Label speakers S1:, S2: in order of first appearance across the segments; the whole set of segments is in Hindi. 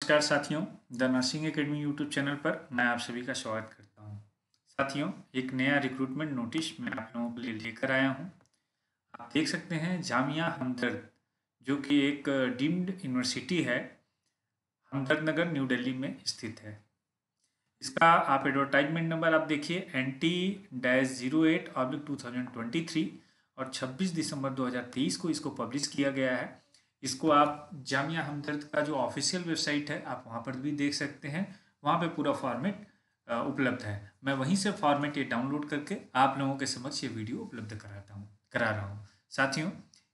S1: नमस्कार साथियों, the nursing academy YouTube channel पर मैं आप सभी का स्वागत करता हूं। साथियों, एक नया रिक्रूटमेंट नोटिस मैं आप लोगों के लिए लेकर आया हूं। आप देख सकते हैं जामिया हमदर्द, जो कि एक डीम्ड यूनिवर्सिटी है, हमदर्द नगर न्यू दिल्ली में स्थित है। इसका आप एडवर्टाइजमेंट नंबर आप देखिए NT-08/2023 और 26 दिसंबर 2023 को इसको पब्लिश किया गया है। इसको आप जामिया हमदर्द का जो ऑफिशियल वेबसाइट है आप वहाँ पर भी देख सकते हैं। वहाँ पे पूरा फॉर्मेट उपलब्ध है। मैं वहीं से फॉर्मेट ये डाउनलोड करके आप लोगों के समक्ष ये वीडियो उपलब्ध करा रहा हूँ। साथियों,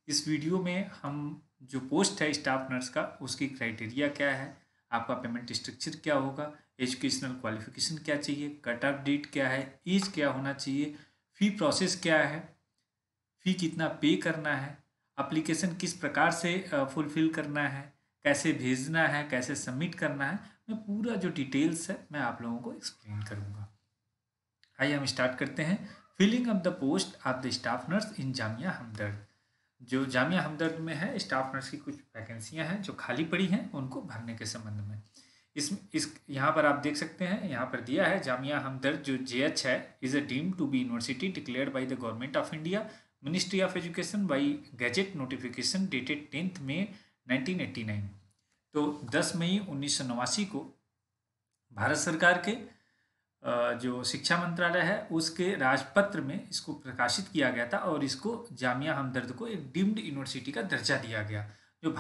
S1: इस वीडियो में हम जो पोस्ट है स्टाफ नर्स का, उसकी क्राइटेरिया क्या है, आपका पेमेंट स्ट्रक्चर क्या होगा, एजुकेशनल क्वालिफिकेशन क्या चाहिए, कट ऑफ डेट क्या है, एज क्या होना चाहिए, फ़ी प्रोसेस क्या है, फ़ी कितना पे करना है, एप्लीकेशन किस प्रकार से फुलफ़िल करना है, कैसे भेजना है, कैसे सबमिट करना है, मैं पूरा जो डिटेल्स है मैं आप लोगों को एक्सप्लेन करूँगा। आइए हम स्टार्ट करते हैं। Filling up the post of the staff nurse in Jamia Hamdard. जो जामिया हमदर्द में है स्टाफ नर्स की कुछ वैकेंसियां हैं जो खाली पड़ी हैं, उनको भरने के संबंध में इस यहाँ पर आप देख सकते हैं, यहाँ पर दिया है जामिया हमदर्द जो JH है is a deem to be university declared by the government of India, ministry of education by gazette notification dated 10 May 1989। तो 10 मई 1989 को भारत सरकार के जो शिक्षा मंत्रालय है उसके राजपत्र में इसको प्रकाशित किया गया था और इसको जामिया हमदर्द को एक डीम्ड यूनिवर्सिटी का दर्जा दिया गया। जो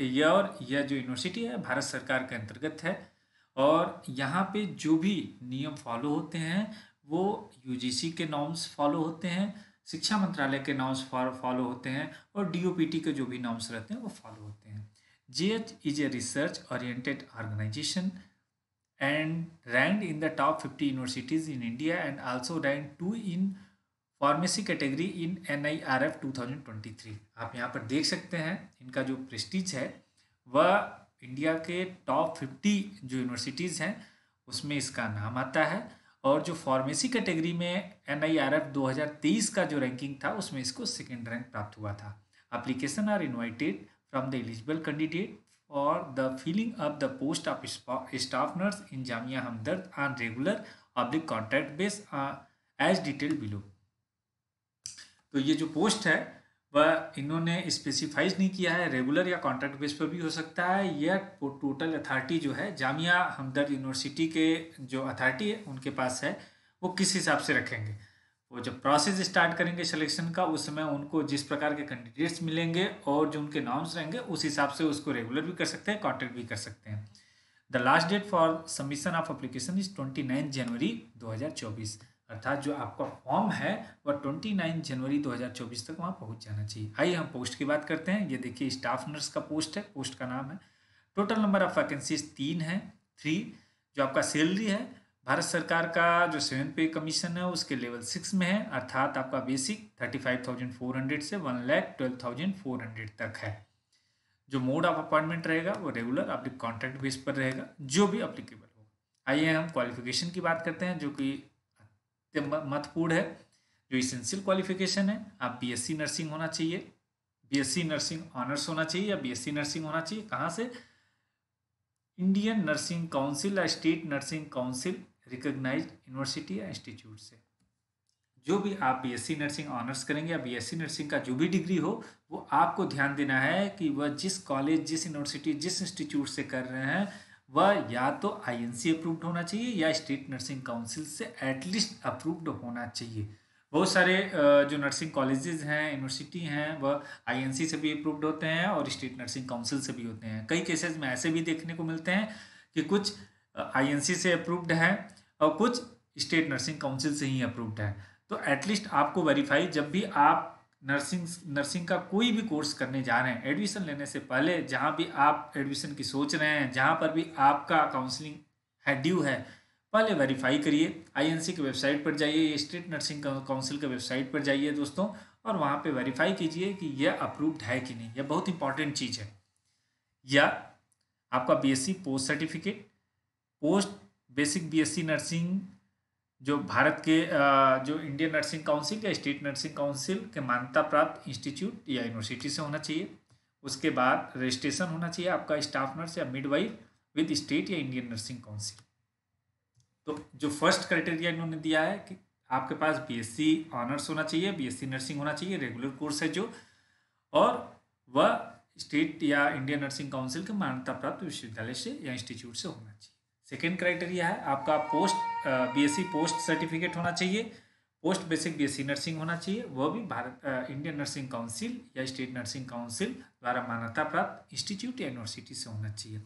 S1: यह जो यूनिवर्सिटी है भारत सरकार के अंतर्गत है और यहाँ पे जो भी नियम फॉलो होते हैं वो UGC के नॉर्म्स फॉलो होते हैं, शिक्षा मंत्रालय के नॉर्म्स फॉलो होते हैं और DOPT के जो भी नॉर्म्स रहते हैं वो फॉलो होते हैं। JH is a research oriented organisation and ranked in the top 50 universities in India and also ranked 2 in pharmacy category in NIRF 2023। आप यहाँ पर देख सकते हैं इनका जो प्रेस्टीज है वह इंडिया के टॉप 50 जो यूनिवर्सिटीज़ हैं उसमें इसका नाम आता है और जो फार्मेसी कैटेगरी में NIRF 2023 का जो रैंकिंग था उसमें इसको सेकेंड रैंक प्राप्त हुआ था। Application are invited from the eligible candidate for the filling up the post of staff nurse in Jamia Hamdard on regular/contract base as detailed below। तो ये जो पोस्ट है वह इन्होंने स्पेसिफाइज नहीं किया है, रेगुलर या कॉन्ट्रैक्ट बेस पर भी हो सकता है। यह टोटल अथॉरिटी जो है जामिया हमदर्द यूनिवर्सिटी के जो अथॉरिटी है उनके पास है, वो किस हिसाब से रखेंगे। वो जब प्रोसेस स्टार्ट करेंगे सिलेक्शन का उस समय उनको जिस प्रकार के कैंडिडेट्स मिलेंगे और जो उनके नॉर्म्स रहेंगे उस हिसाब से उसको रेगुलर भी कर सकते हैं, कॉन्ट्रैक्ट भी कर सकते हैं। The last date for submission of application is 29 January 2024, अर्थात जो आपका फॉर्म है वह 29 जनवरी 2024 तक वहाँ पहुँच जाना चाहिए। आइए हम पोस्ट की बात करते हैं। ये देखिए स्टाफ नर्स का पोस्ट है, पोस्ट का नाम है। टोटल नंबर ऑफ वैकेंसीज 3 है, 3। जो आपका सैलरी है भारत सरकार का जो 7 पे कमीशन है उसके लेवल 6 में है, अर्थात आपका बेसिक 35,400 से 1,12,400 तक है। जो मोड ऑफ अपॉइंटमेंट रहेगा वो रेगुलर अपने कॉन्ट्रैक्ट बेस पर रहेगा, जो भी अप्लीकेबल हो। आइए हम क्वालिफिकेशन की बात करते हैं जो कि महत्वपूर्ण है। जो इसेंशियल क्वालिफिकेशन है, आप BSc नर्सिंग होना चाहिए, BSc नर्सिंग ऑनर्स होना चाहिए या BSc नर्सिंग होना चाहिए। कहाँ से? इंडियन नर्सिंग काउंसिल या state nursing council recognised university या इंस्टीट्यूट से। जो भी आप BSc नर्सिंग ऑनर्स करेंगे या BSc नर्सिंग का जो भी डिग्री हो वो आपको ध्यान देना है कि वह जिस कॉलेज, जिस यूनिवर्सिटी, जिस इंस्टीट्यूट से कर रहे हैं वह या तो INC अप्रूव्ड होना चाहिए या स्टेट नर्सिंग काउंसिल से एटलीस्ट अप्रूव्ड होना चाहिए। बहुत सारे जो नर्सिंग कॉलेजेस हैं, यूनिवर्सिटी हैं, वह INC से भी अप्रूव्ड होते हैं और स्टेट नर्सिंग काउंसिल से भी होते हैं। कई केसेस में ऐसे भी देखने को मिलते हैं कि कुछ INC से अप्रूव्ड है और कुछ स्टेट नर्सिंग काउंसिल से ही अप्रूव्ड है। तो एटलीस्ट आपको वेरीफाई, जब भी आप नर्सिंग का कोई भी कोर्स करने जा रहे हैं, एडमिशन लेने से पहले जहाँ भी आप एडमिशन की सोच रहे हैं, जहाँ पर भी आपका काउंसलिंग है ड्यू है, पहले वेरीफाई करिए। INC की वेबसाइट पर जाइए, स्टेट नर्सिंग काउंसिल के वेबसाइट पर जाइए दोस्तों, और वहाँ पे वेरीफाई कीजिए कि यह अप्रूव्ड है कि नहीं। यह बहुत इंपॉर्टेंट चीज़ है। या आपका BSc post certificate, post basic BSc nursing जो भारत के जो इंडियन नर्सिंग काउंसिल या स्टेट नर्सिंग काउंसिल के मान्यता प्राप्त इंस्टीट्यूट या यूनिवर्सिटी से होना चाहिए। उसके बाद रजिस्ट्रेशन होना चाहिए आपका स्टाफ नर्स या मिडवाइफ विद स्टेट या इंडियन नर्सिंग काउंसिल। तो जो फर्स्ट क्राइटेरिया इन्होंने दिया है कि आपके पास बीएससी ऑनर्स होना चाहिए, बीएससी नर्सिंग होना चाहिए, रेगुलर कोर्स है जो, और वह स्टेट या इंडियन नर्सिंग काउंसिल के मान्यता प्राप्त विश्वविद्यालय से या इंस्टीट्यूट से होना चाहिए। सेकेंड क्राइटेरिया है आपका पोस्ट बीएससी पोस्ट सर्टिफिकेट होना चाहिए, पोस्ट बेसिक बीएससी नर्सिंग होना चाहिए, वह भी भारत इंडियन नर्सिंग काउंसिल या स्टेट नर्सिंग काउंसिल द्वारा मान्यता प्राप्त इंस्टीट्यूट या यूनिवर्सिटी से होना चाहिए।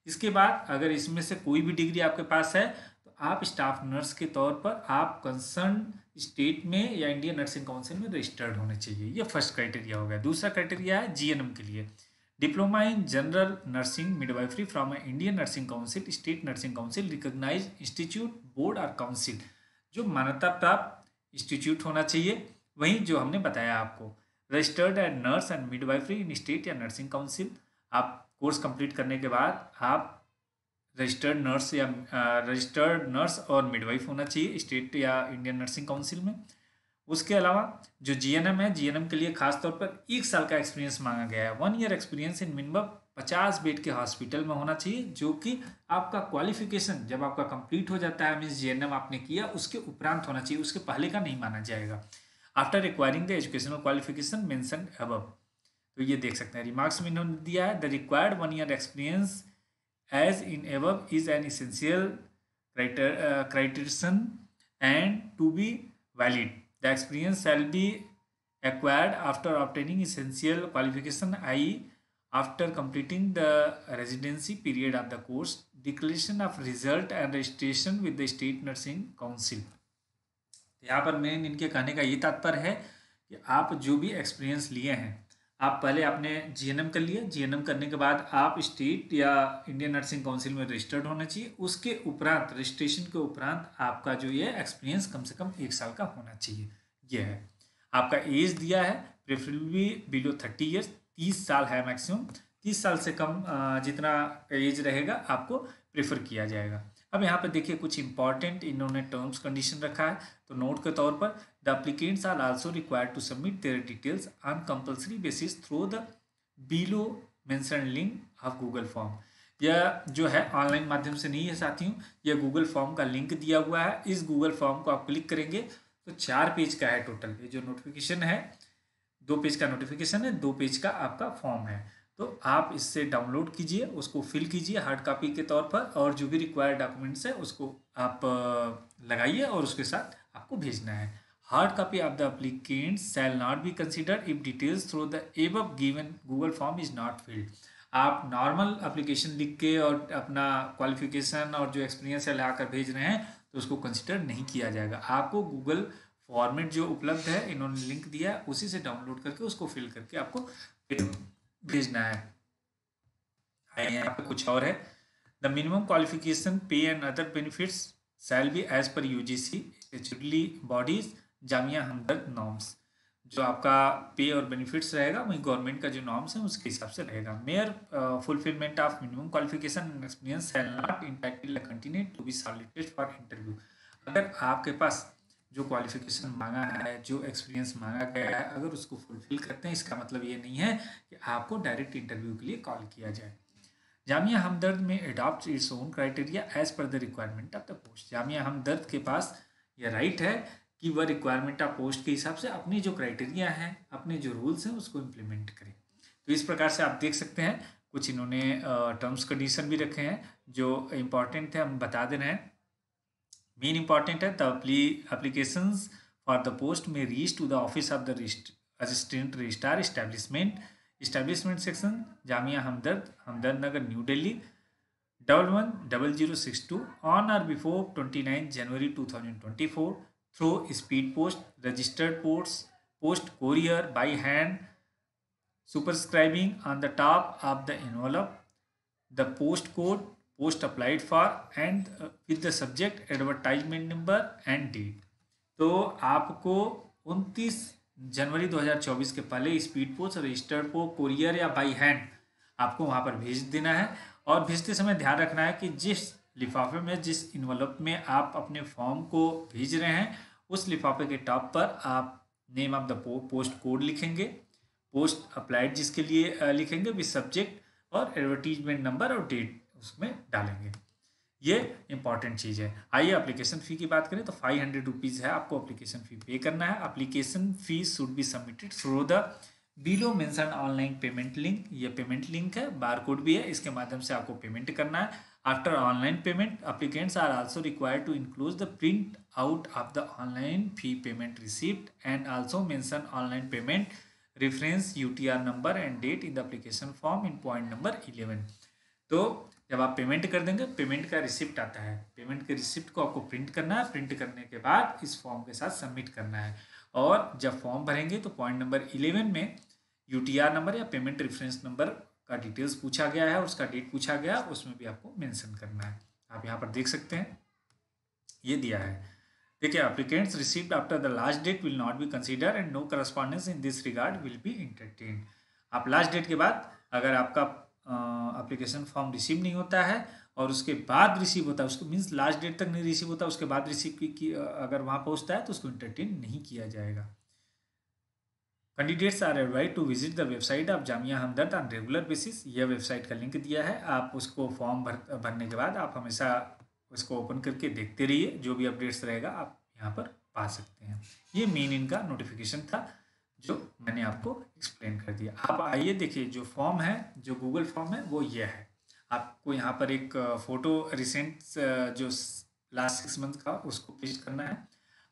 S1: इसके बाद अगर इसमें से कोई भी डिग्री आपके पास है तो आप स्टाफ नर्स के तौर पर आप कंसर्न स्टेट में या इंडियन नर्सिंग काउंसिल में रजिस्टर्ड होने चाहिए। ये फर्स्ट क्राइटेरिया हो गया। दूसरा क्राइटेरिया है जीएनएम के लिए, diploma in general nursing midwifery from Indian nursing council, state nursing council, recognise institute, board और काउंसिल, जो मान्यता प्राप्त इंस्टीट्यूट होना चाहिए। वहीं जो हमने बताया आपको registered and nurse and midwifery in state या नर्सिंग काउंसिल, आप कोर्स कंप्लीट करने के बाद आप रजिस्टर्ड नर्स या रजिस्टर्ड नर्स और मिडवाइफ होना चाहिए स्टेट या इंडियन नर्सिंग काउंसिल में। उसके अलावा जो जीएनएम है, जीएनएम के लिए खास तौर पर 1 साल का एक्सपीरियंस मांगा गया है। 1 year experience in minimum 50 bed के हॉस्पिटल में होना चाहिए, जो कि आपका क्वालिफिकेशन जब आपका कंप्लीट हो जाता है, मीन्स जीएनएम आपने किया उसके उपरांत होना चाहिए, उसके पहले का नहीं माना जाएगा। After requiring the educational qualification mention above. तो ये देख सकते हैं रिमार्क्स में इन्होंने दिया है, the required 1 year experience as in above is an essential criterion and to be valid. The experience shall be acquired after obtaining essential qualification, i.e. after completing the residency period of the course, declaration of result and registration with the state nursing council. यहाँ पर मेन इनके कहने का ये तात्पर्य है कि आप जो भी एक्सपीरियंस लिए हैं, आप पहले आपने जीएनएम कर लिया, जीएनएम करने के बाद आप स्टेट या इंडियन नर्सिंग काउंसिल में रजिस्टर्ड होना चाहिए। उसके उपरांत रजिस्ट्रेशन के उपरांत आपका जो ये एक्सपीरियंस कम से कम 1 साल का होना चाहिए। ये है आपका एज दिया है, प्रेफरेबली बिलो 30 ईयर्स, 30 साल है मैक्सिमम, 30 साल से कम जितना एज रहेगा आपको प्रेफर किया जाएगा। अब यहाँ पर देखिए कुछ इंपॉर्टेंट इन्होंने टर्म्स कंडीशन रखा है, तो नोट के तौर पर the applicants are also required to submit their details on compulsory basis through the below mentioned link of Google form. यह जो है ऑनलाइन माध्यम से नहीं है साथियों, यह गूगल फॉर्म का लिंक दिया हुआ है। इस गूगल फॉर्म को आप क्लिक करेंगे तो 4 पेज का है टोटल। ये जो नोटिफिकेशन है 2 पेज का नोटिफिकेशन है, 2 पेज का आपका फॉर्म है। तो आप इससे डाउनलोड कीजिए, उसको फिल कीजिए हार्ड कॉपी के तौर पर, और जो भी रिक्वायर्ड डॉक्यूमेंट्स है उसको आप लगाइए और उसके साथ आपको भेजना है। Hard copy of the applicant shall not be considered if details through the above given Google form is not filled. आप नॉर्मल एप्लीकेशन लिख के और अपना क्वालिफिकेशन और जो एक्सपीरियंस है लाकर भेज रहे हैं तो उसको कंसिडर नहीं किया जाएगा। आपको गूगल फॉर्मेट जो उपलब्ध है, इन्होंने लिंक दिया है, उसी से डाउनलोड करके उसको फिल करके आपको भेजना है। यहाँ पे कुछ और है, the minimum qualification pay and other benefits shall be as per UGC specially bodies Jamia Hamdard norms. जो आपका पे और बेनिफिट्स रहेगा वही गवर्नमेंट का जो नॉर्म्स है उसके हिसाब से रहेगा। Mere fulfilment of minimum qualification and experience shall not entitle continue to be solicited for interview. अगर आपके पास जो क्वालिफिकेशन मांगा है, जो एक्सपीरियंस मांगा गया है, अगर उसको फुलफिल करते हैं, इसका मतलब ये नहीं है कि आपको डायरेक्ट इंटरव्यू के लिए कॉल किया जाए। जामिया हमदर्द में adopt its own criteria as per the requirement of the post. Jamia Hamdard के पास ये राइट है कि वह रिक्वायरमेंट ऑफ पोस्ट के हिसाब से अपनी जो क्राइटेरिया हैं, अपने जो रूल्स हैं उसको इम्प्लीमेंट करें। तो इस प्रकार से आप देख सकते हैं कुछ इन्होंने टर्म्स कंडीशन भी रखे हैं जो इम्पॉर्टेंट है, हम बता दे रहे हैं। मेन इंपॉर्टेंट है, the applications for the post में reach to the office of the assistant registrar establishment section Jamia Hamdard, Hamdard Nagar, new Delhi 110062 on or before 29 January 2024 through speed post, registered post courier by hand, superscribing on the top of the envelope the post code post applied for and with the subject advertisement number and date। तो आपको 29 जनवरी 2024 के पहले speed post, registered post, courier या बाई हैंड आपको वहाँ पर भेज देना है। और भेजते समय ध्यान रखना है कि जिस लिफाफे में, जिस इन्वेलप में आप अपने फॉर्म को भेज रहे हैं, उस लिफाफे के टॉप पर आप name of the post code लिखेंगे, पोस्ट अप्लाइड जिसके लिए लिखेंगे विद सब्जेक्ट, और एडवर्टीजमेंट नंबर और डेट उसमें डालेंगे। ये इंपॉर्टेंट चीज़ है। आइए एप्लीकेशन फ़ी की बात करें तो 500 रुपीज़ है, आपको एप्लीकेशन फ़ी पे करना है। Application fee should be submitted through the below mention online payment link. ये पेमेंट लिंक है, बारकोड भी है, इसके माध्यम से आपको पेमेंट करना है। After online payment applicants are also required to include the print out of the online fee payment receipt and also mention online payment reference UTR number and date in the application form in point number 11। तो जब आप पेमेंट कर देंगे, पेमेंट का रिसिप्ट आता है, पेमेंट के रिसिप्ट को आपको प्रिंट करना है। प्रिंट करने के बाद इस फॉर्म के साथ सबमिट करना है। और जब फॉर्म भरेंगे तो पॉइंट नंबर 11 में UTR नंबर या पेमेंट रेफरेंस नंबर का डिटेल्स पूछा गया है, उसका डेट पूछा गया, उसमें भी आपको मेंशन करना है। आप यहाँ पर देख सकते हैं, ये दिया है। देखिए, applicants received after the last date will not be consider and no correspondence in this regard will be entertained. आप लास्ट डेट के बाद अगर आपका एप्लीकेशन फॉर्म रिसीव नहीं होता है और उसके बाद रिसीव होता है, उसको मीन्स लास्ट डेट तक नहीं रिसीव होता, उसके बाद रिसीव की अगर वहाँ पहुँचता है तो उसको एंटरटेन नहीं किया जाएगा। Candidates are advise to visit the website of Jamia Hamdard on regular basis. यह वेबसाइट का लिंक दिया है, आप उसको फॉर्म भरने के बाद आप हमेशा उसको ओपन करके देखते रहिए, जो भी अपडेट्स रहेगा आप यहाँ पर पा सकते हैं। ये मेन इनका नोटिफिकेशन था जो मैंने आपको एक्सप्लेन कर दिया। आप आइए देखिए, जो फॉर्म है, जो गूगल फॉर्म है वो ये है। आपको यहाँ पर एक फ़ोटो रिसेंट जो लास्ट 6 मंथ का उसको पेस्ट करना है।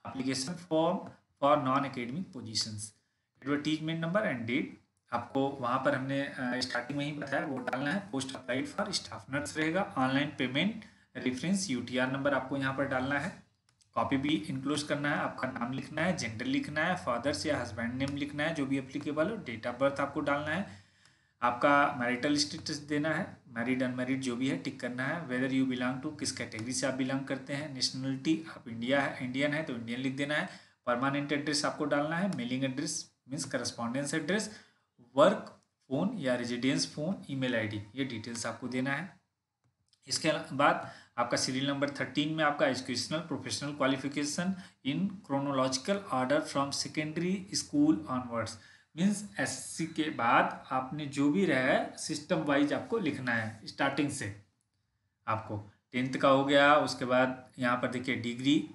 S1: Application form for non academic positions, advertisement number and date आपको वहाँ पर हमने स्टार्टिंग में ही बताया वो डालना है। Post applied for staff nurse रहेगा। Online payment reference UTR number आपको यहाँ पर डालना है। कॉपी भी इंक्लूड करना है, आपका नाम लिखना है, जेंडर लिखना है, फादर्स या हस्बैंड नेम लिखना है जो भी एप्लीकेबल हो, डेट ऑफ बर्थ आपको डालना है, आपका मैरिटल स्टेटस देना है, मैरिड अनमैरिड जो भी है टिक करना है, वेदर यू बिलोंग टू, किस कैटेगरी से आप बिलोंग करते हैं, नेशनलिटी आप इंडियन है तो इंडियन लिख देना है, परमानेंट एड्रेस आपको डालना है, mailing address means correspondence address, work phone या रेजिडेंस फ़ोन, ईमेल ID, ये डिटेल्स आपको देना है। इसके बाद आपका सीरियल नंबर 13 में आपका educational professional qualification in chronological order from secondary school onwards, means SSC के बाद आपने जो भी रहा है सिस्टम वाइज आपको लिखना है। स्टार्टिंग से आपको 10th का हो गया, उसके बाद यहाँ पर देखिए डिग्री,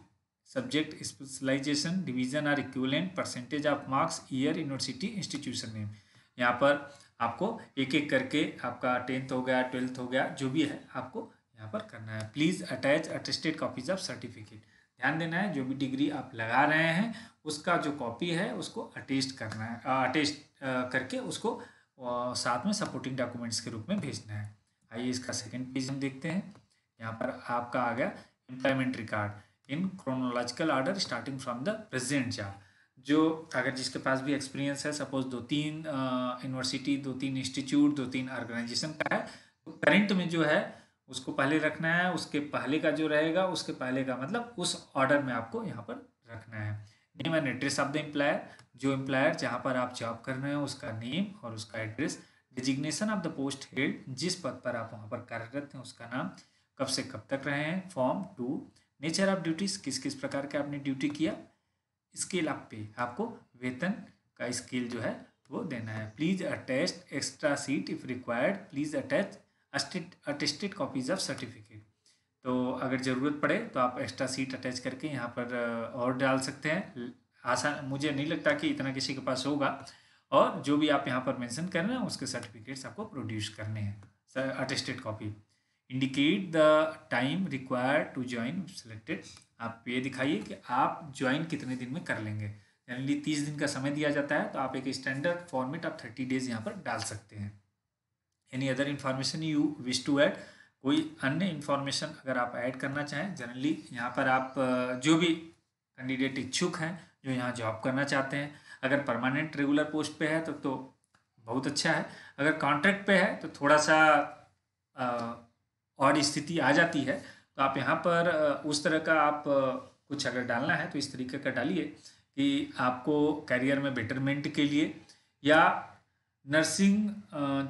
S1: सब्जेक्ट, स्पेशलाइजेशन, डिवीजन और equivalent, percentage of marks, year, university, institution name. यहाँ पर आपको एक एक करके आपका 10th हो गया, 12th हो गया, जो भी है आपको यहाँ पर करना है। Please attach attested copies of certificate, ध्यान देना है जो भी डिग्री आप लगा रहे हैं उसका जो कॉपी है उसको अटेस्ट करना है, अटेस्ट करके उसको साथ में सपोर्टिंग डॉक्यूमेंट्स के रूप में भेजना है। आइए इसका सेकंड पेज हम देखते हैं। यहाँ पर आपका आ गया employment record in chronological order starting from the present job. जो अगर जिसके पास भी एक्सपीरियंस है, सपोज 2-3 यूनिवर्सिटी, 2-3 इंस्टीट्यूट, 2-3 ऑर्गेनाइजेशन का है, तो करंट में जो है उसको पहले रखना है, उसके पहले का जो रहेगा उसके पहले का मतलब उस ऑर्डर में आपको यहाँ पर रखना है। Name and address of the employer, जो एम्प्लॉयर जहाँ पर आप जॉब कर रहे हैं उसका नेम और उसका address, designation of the post held, जिस पद पर आप वहाँ पर कार्यरत हैं उसका नाम, कब से कब तक रहे हैं, फॉर्म 2, नेचर ऑफ ड्यूटीज़, किस किस प्रकार के आपने ड्यूटी किया, स्केल ऑफ पे, आपको वेतन का स्केल जो है वो देना है। Please attach extra seat if required, please attach attested copies of certificate. तो अगर ज़रूरत पड़े तो आप एक्स्ट्रा सीट अटैच करके यहाँ पर और डाल सकते हैं। आसान, मुझे नहीं लगता कि इतना किसी के पास होगा। और जो भी आप यहाँ पर मेंशन कर रहे हैं उसके सर्टिफिकेट्स आपको प्रोड्यूस करने हैं, attested copy. Indicate the time required to join selected, आप ये दिखाइए कि आप ज्वाइन कितने दिन में कर लेंगे। जनरली 30 दिन का समय दिया जाता है, तो आप एक स्टैंडर्ड फॉर्मेट ऑफ 30 डेज यहाँ पर डाल सकते हैं। Any other information you wish to add, कोई अन्य इन्फॉर्मेशन अगर आप ऐड करना चाहें, जनरली यहाँ पर आप जो भी कैंडिडेट इच्छुक हैं जो यहाँ जॉब करना चाहते हैं, अगर परमानेंट रेगुलर पोस्ट पे है तो बहुत अच्छा है, अगर कॉन्ट्रैक्ट पे है तो थोड़ा सा और स्थिति आ जाती है, तो आप यहाँ पर उस तरह का आप कुछ अगर डालना है तो इस तरीके का डालिए कि आपको करियर में बेटरमेंट के लिए या नर्सिंग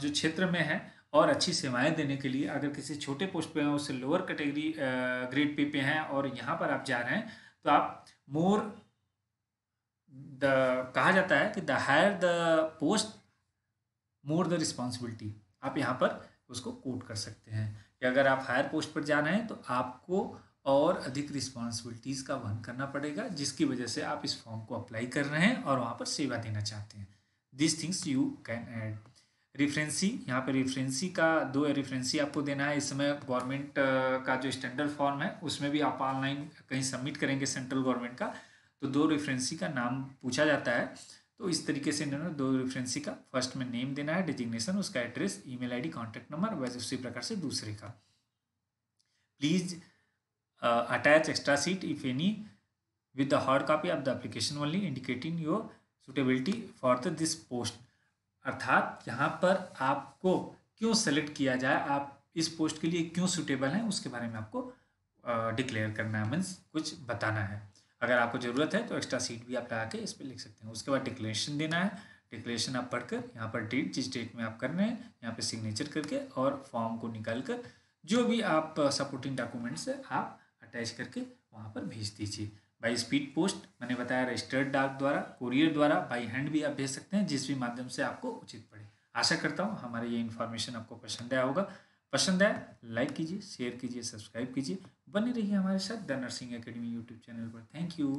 S1: जो क्षेत्र में है और अच्छी सेवाएं देने के लिए, अगर किसी छोटे पोस्ट पे हैं, उससे लोअर कैटेगरी ग्रेड पे हैं और यहाँ पर आप जा रहे हैं, तो आप मोर कहा जाता है कि the higher the post more the responsibility, आप यहाँ पर उसको कोट कर सकते हैं। या अगर आप हायर पोस्ट पर जा रहे हैं तो आपको और अधिक रिस्पॉन्सिबिलिटीज़ का वहन करना पड़ेगा, जिसकी वजह से आप इस फॉर्म को अप्लाई कर रहे हैं और वहाँ पर सेवा देना चाहते हैं। This things you can add. रेफरेंसी, यहाँ पे रेफरेंसी का 2 रेफरेंसी आपको देना है। इस समय गवर्नमेंट का जो स्टैंडर्ड फॉर्म है उसमें भी आप ऑनलाइन कहीं सबमिट करेंगे सेंट्रल गवर्नमेंट का, तो 2 रेफरेंसी का नाम पूछा जाता है। तो इस तरीके से इन्होंने 2 रेफरेंसी का फर्स्ट में नेम देना है, डिजिग्नेशन, उसका address, email ID, contact number, वैसे उसी प्रकार से दूसरे का। Please attach extra sheet if any with the hard copy of the application only indicating your suitability for this post। अर्थात यहाँ पर आपको क्यों सेलेक्ट किया जाए, आप इस पोस्ट के लिए क्यों सुटेबल हैं, उसके बारे में आपको डिक्लेयर करना है, मीन्स कुछ बताना है। अगर आपको ज़रूरत है तो एक्स्ट्रा सीट भी आप लगा के इस पर लिख सकते हैं। उसके बाद डिक्लेरेशन देना है। डिक्लेरेशन आप पढ़कर यहाँ पर डेट, जिस डेट में आप कर रहे हैं, यहाँ पे सिग्नेचर करके और फॉर्म को निकाल कर जो भी आप सपोर्टिंग डॉक्यूमेंट्स है आप अटैच करके वहाँ पर भेज दीजिए। बाई स्पीड पोस्ट, मैंने बताया, रजिस्टर्ड डाक द्वारा, कोरियर द्वारा, बाई हैंड भी आप भेज सकते हैं, जिस भी माध्यम से आपको उचित पड़े। आशा करता हूँ हमारी ये इन्फॉर्मेशन आपको पसंद आया होगा। पसंद आया लाइक कीजिए, शेयर कीजिए, सब्सक्राइब कीजिए। बने रहिए हमारे साथ the nursing academy YouTube channel पर। Thank you.